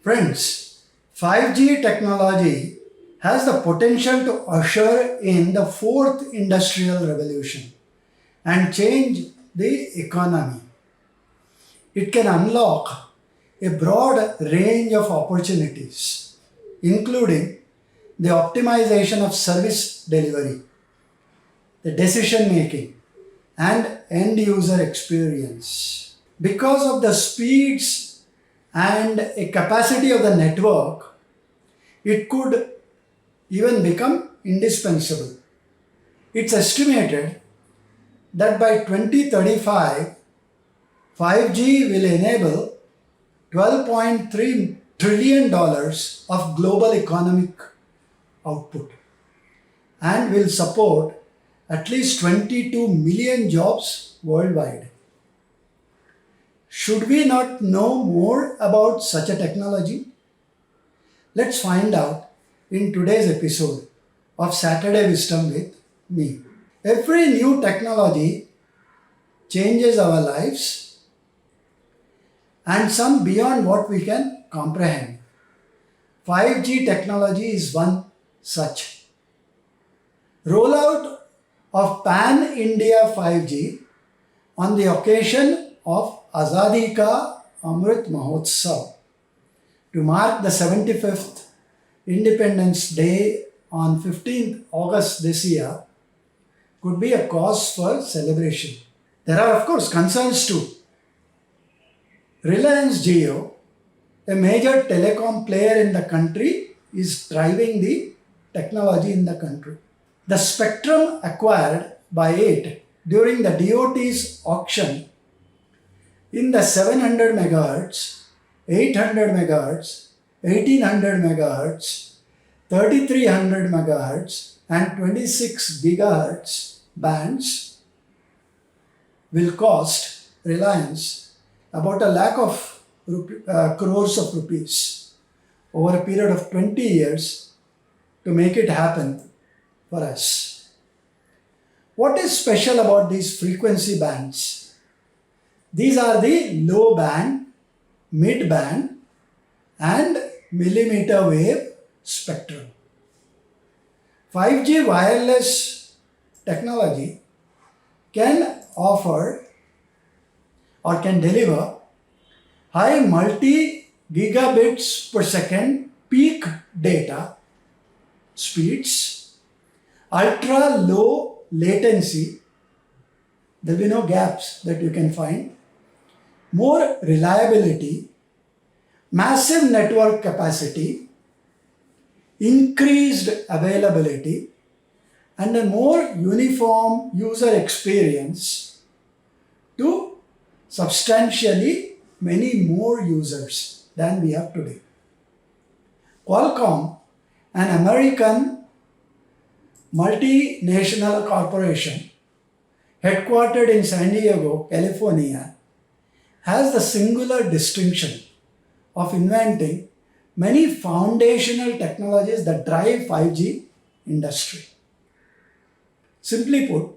Friends, 5G technology has the potential to usher in the fourth industrial revolution and change the economy. It can unlock a broad range of opportunities, including the optimization of service delivery, the decision making, and end user experience. Because of the speeds and a capacity of the network, it could even become indispensable. It's estimated that by 2035, 5G will enable $12.3 trillion of global economic output and will support at least 22 million jobs worldwide. Should we not know more about such a technology? Let's find out in today's episode of Saturday Wisdom with me. Every new technology changes our lives, and some beyond what we can comprehend. 5G technology is one such. Rollout of Pan-India 5G on the occasion of Azadi Ka Amrit Mahotsav to mark the 75th Independence Day on 15th August this year could be a cause for celebration. There are, of course, concerns too. Reliance Jio, a major telecom player in the country, is driving the technology in the country. The spectrum acquired by it during the DOT's auction in the 700 MHz, 800 MHz, 1800 MHz, 3300 MHz, and 26 GHz bands will cost Reliance about ₹100,000 crores of rupees over a period of 20 years to make it happen for us. What is special about these frequency bands? These are the low band, mid band, and millimeter wave spectrum. 5G wireless technology can offer or can deliver high multi-gigabits per second peak data speeds, ultra low latency, there will be no gaps that you can find, more reliability, massive network capacity, increased availability, and a more uniform user experience to substantially many more users than we have today. Qualcomm, an American multinational corporation headquartered in San Diego, California, has the singular distinction of inventing many foundational technologies that drive 5G industry. Simply put,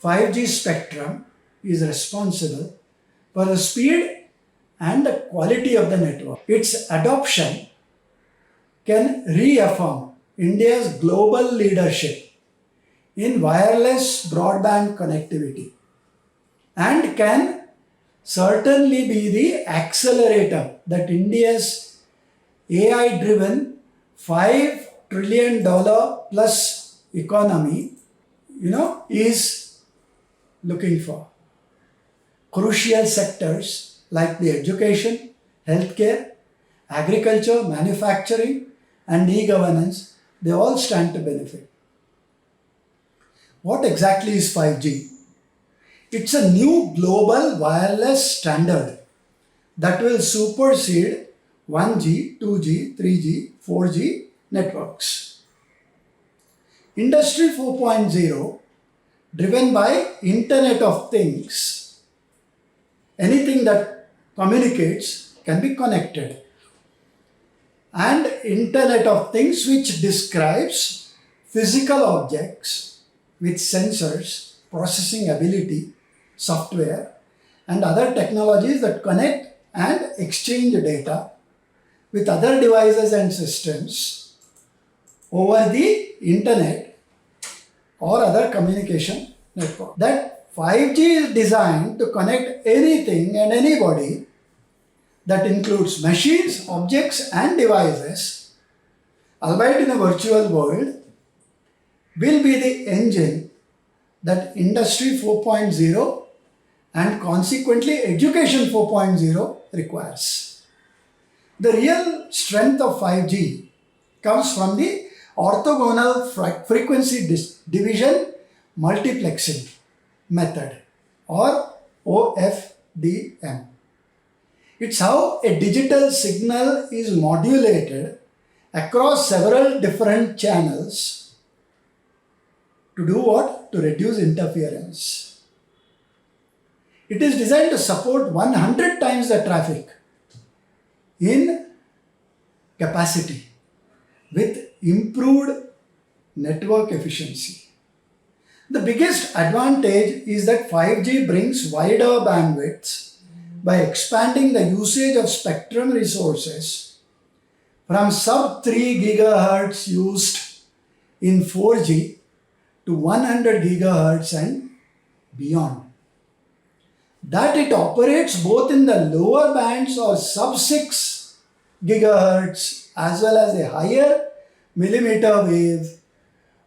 5G spectrum is responsible for the speed and the quality of the network. Its adoption can reaffirm India's global leadership in wireless broadband connectivity and can certainly be the accelerator that India's AI-driven $5 trillion plus economy, is looking for. Crucial sectors like the education, healthcare, agriculture, manufacturing, and e-governance, they all stand to benefit. What exactly is 5G? It's a new global wireless standard that will supersede 1G, 2G, 3G, 4G networks. Industry 4.0, driven by Internet of Things. Anything that communicates can be connected. And Internet of Things, which describes physical objects with sensors, processing ability, software, and other technologies that connect and exchange data with other devices and systems over the internet or other communication network. That 5G is designed to connect anything and anybody, that includes machines, objects and devices, albeit in a virtual world, will be the engine that Industry 4.0 and consequently Education 4.0 requires. The real strength of 5G comes from the orthogonal frequency division multiplexing method, or OFDM. It's how a digital signal is modulated across several different channels to do what? To reduce interference. It is designed to support 100 times the traffic in capacity with improved network efficiency. The biggest advantage is that 5G brings wider bandwidths by expanding the usage of spectrum resources from sub 3 GHz used in 4G to 100 GHz and beyond. That it operates both in the lower bands or sub 6 GHz as well as the higher millimeter wave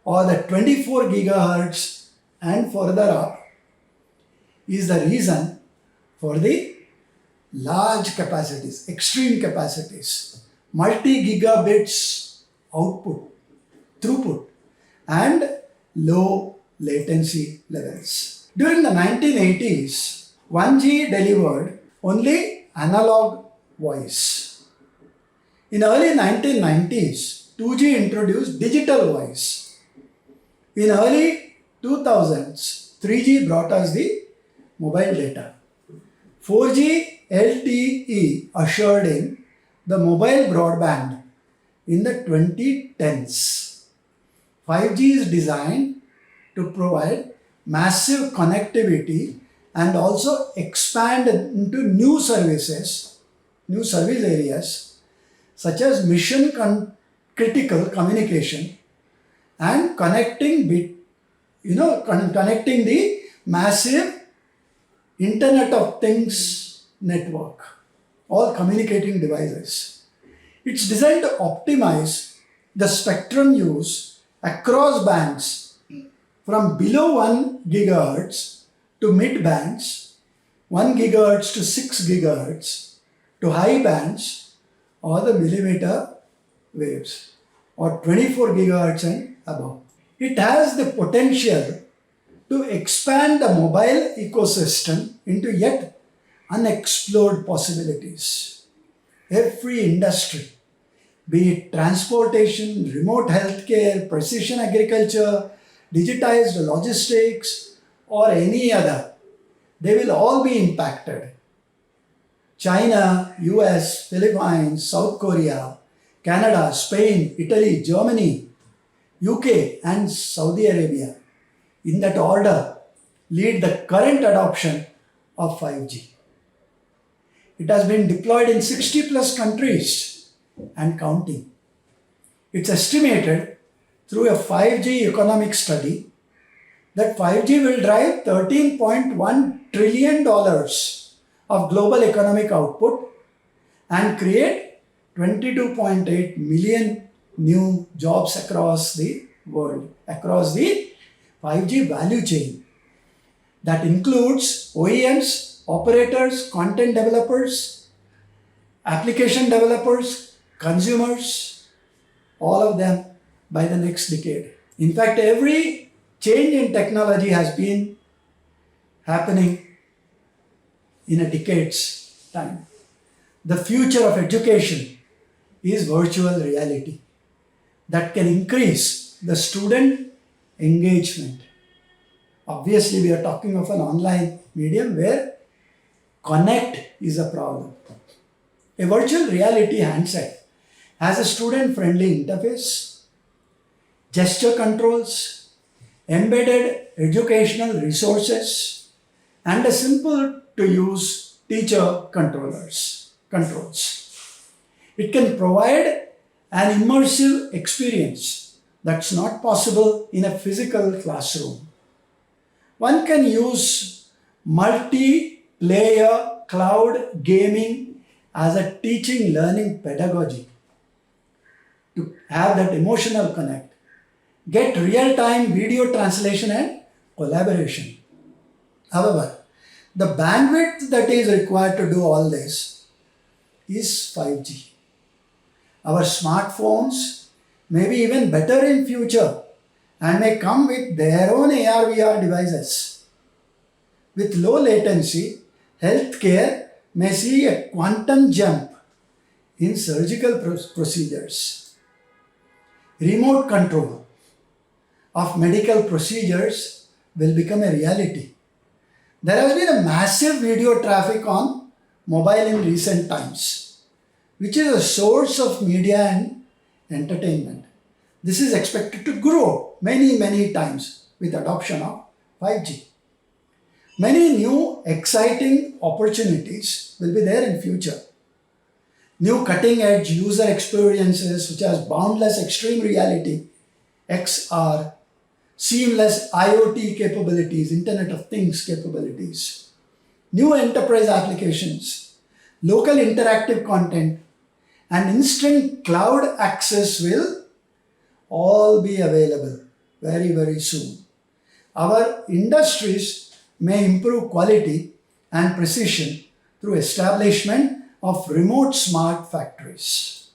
or the 24 GHz and further up is the reason for the large capacities, extreme capacities, multi-gigabits output, throughput and low latency levels. During the 1980s, 1G delivered only analog voice. In early 1990s, 2G introduced digital voice. In early 2000s, 3G brought us the mobile data. 4G LTE ushered in the mobile broadband in the 2010s. 5G is designed to provide massive connectivity and also expand into new services, new service areas such as mission critical communication and connecting the massive Internet of Things network, all communicating devices. It's designed to optimize the spectrum use across bands from below 1 GHz to mid bands, 1 GHz to 6 GHz to high bands or the millimeter waves or 24 GHz and above. It has the potential to expand the mobile ecosystem into yet unexplored possibilities. Every industry, be it transportation, remote healthcare, precision agriculture, digitized logistics, or any other, they will all be impacted. China, US, Philippines, South Korea, Canada, Spain, Italy, Germany, UK, and Saudi Arabia, in that order, lead the current adoption of 5G. It has been deployed in 60 plus countries and counting. It's estimated through a 5G economic study that 5G will drive $13.1 trillion of global economic output and create 22.8 million new jobs across the world, across the 5G value chain. That includes OEMs, operators, content developers, application developers, consumers, all of them by the next decade. In fact, every change in technology has been happening in a decade's time. The future of education is virtual reality that can increase the student engagement. Obviously, we are talking of an online medium where connect is a problem. A virtual reality handset has a student-friendly interface, gesture controls, embedded educational resources, and a simple to use teacher controls. It can provide an immersive experience that's not possible in a physical classroom. One can use multiplayer cloud gaming as a teaching learning pedagogy to have that emotional connect. Get real time video translation and collaboration. However, the bandwidth that is required to do all this is 5G. Our smartphones may be even better in future and may come with their own AR/VR devices. With low latency, healthcare may see a quantum jump in surgical procedures. Remote control of medical procedures will become a reality. There has been a massive video traffic on mobile in recent times, which is a source of media and entertainment. This is expected to grow many times with adoption of 5G. Many new exciting opportunities will be there in future. New cutting edge user experiences such as boundless extreme reality, XR, seamless IoT capabilities, Internet of Things capabilities, new enterprise applications, local interactive content, and instant cloud access will all be available very soon. Our industries may improve quality and precision through establishment of remote smart factories.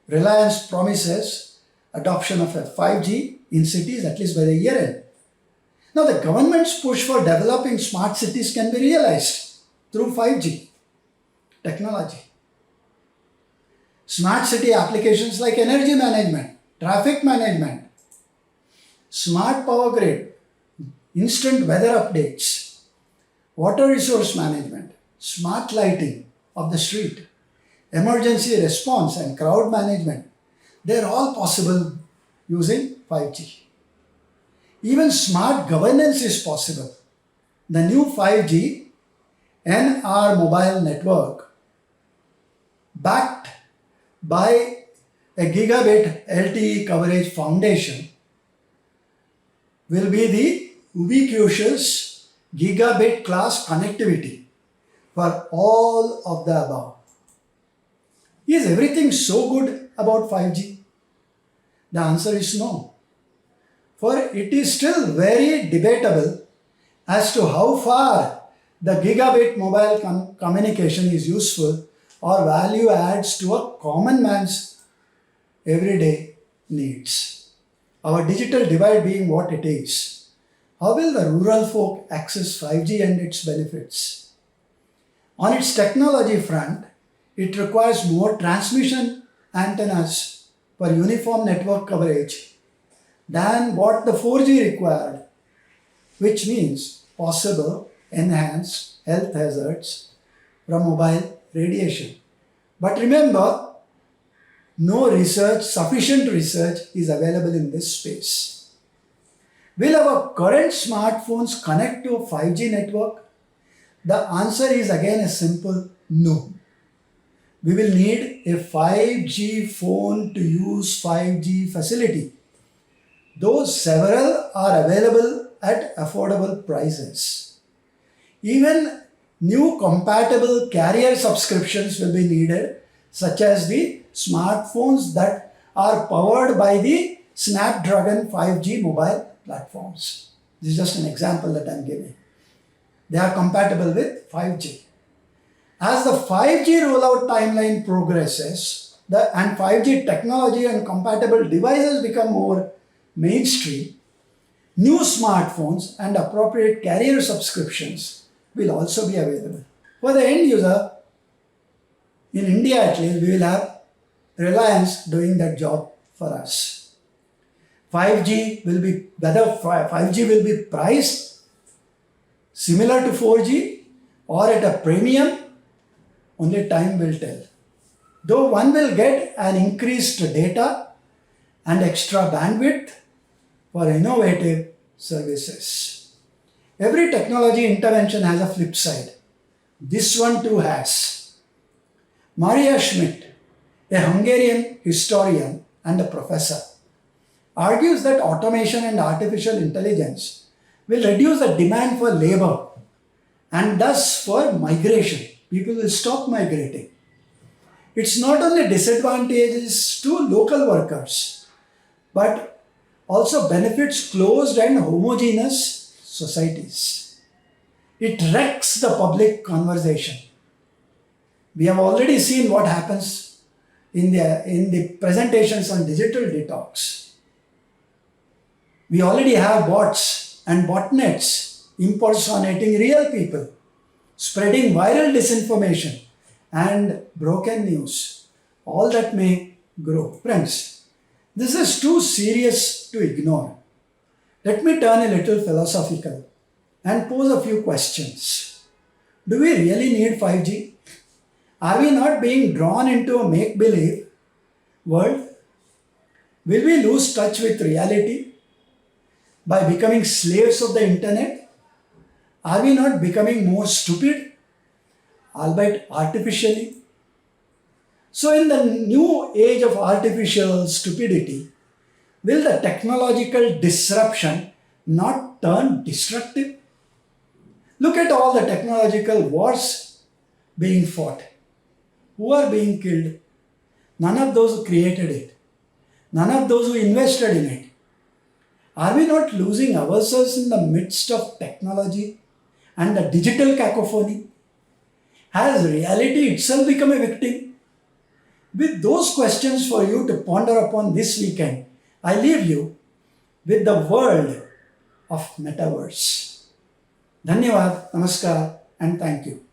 Reliance promises adoption of a 5G in cities at least by the year end. Now the government's push for developing smart cities can be realized through 5G technology. Smart city applications like energy management, traffic management, smart power grid, instant weather updates, water resource management, smart lighting of the street, emergency response and crowd management, they're all possible using 5G. Even smart governance is possible. The new 5G NR mobile network, backed by a gigabit LTE coverage foundation, will be the ubiquitous gigabit class connectivity for all of the above. Is everything so good about 5G? The answer is no. For it is still very debatable as to how far the gigabit mobile communication is useful or value adds to a common man's everyday needs. Our digital divide being what it is, how will the rural folk access 5G and its benefits? On its technology front, it requires more transmission antennas for uniform network coverage than what the 4G required, which means possible enhanced health hazards from mobile radiation. But remember, no research, sufficient research is available in this space. Will our current smartphones connect to a 5G network? The answer is again a simple no. We will need a 5G phone to use 5G facility, though several are available at affordable prices. Even new compatible carrier subscriptions will be needed, such as the smartphones that are powered by the Snapdragon 5G mobile platforms. This is just an example that I am giving. They are compatible with 5G. As the 5G rollout timeline progresses, and 5G technology and compatible devices become more mainstream, new smartphones and appropriate carrier subscriptions will also be available. For the end user, in India at least, we will have Reliance doing that job for us. 5G will be priced similar to 4G or at a premium, only time will tell. Though one will get an increased data and extra bandwidth for innovative services. Every technology intervention has a flip side. This one too has. Maria Schmidt, a Hungarian historian and a professor, argues that automation and artificial intelligence will reduce the demand for labor and thus for migration. People will stop migrating. It's not only disadvantages to local workers, but also benefits closed and homogeneous societies. It wrecks the public conversation. We have already seen what happens in the presentations on digital detox. We already have bots and botnets impersonating real people, spreading viral disinformation and broken news. All that may grow. Friends, this is too serious to ignore. Let me turn a little philosophical and pose a few questions. Do we really need 5G? Are we not being drawn into a make believe world? Will we lose touch with reality by becoming slaves of the internet? Are we not becoming more stupid, albeit artificially? So, in the new age of artificial stupidity, will the technological disruption not turn destructive? Look at all the technological wars being fought. Who are being killed? None of those who created it. None of those who invested in it. Are we not losing ourselves in the midst of technology and the digital cacophony? Has reality itself become a victim? With those questions for you to ponder upon this weekend, I leave you with the world of metaverse. Dhanyavad, namaskar, and thank you.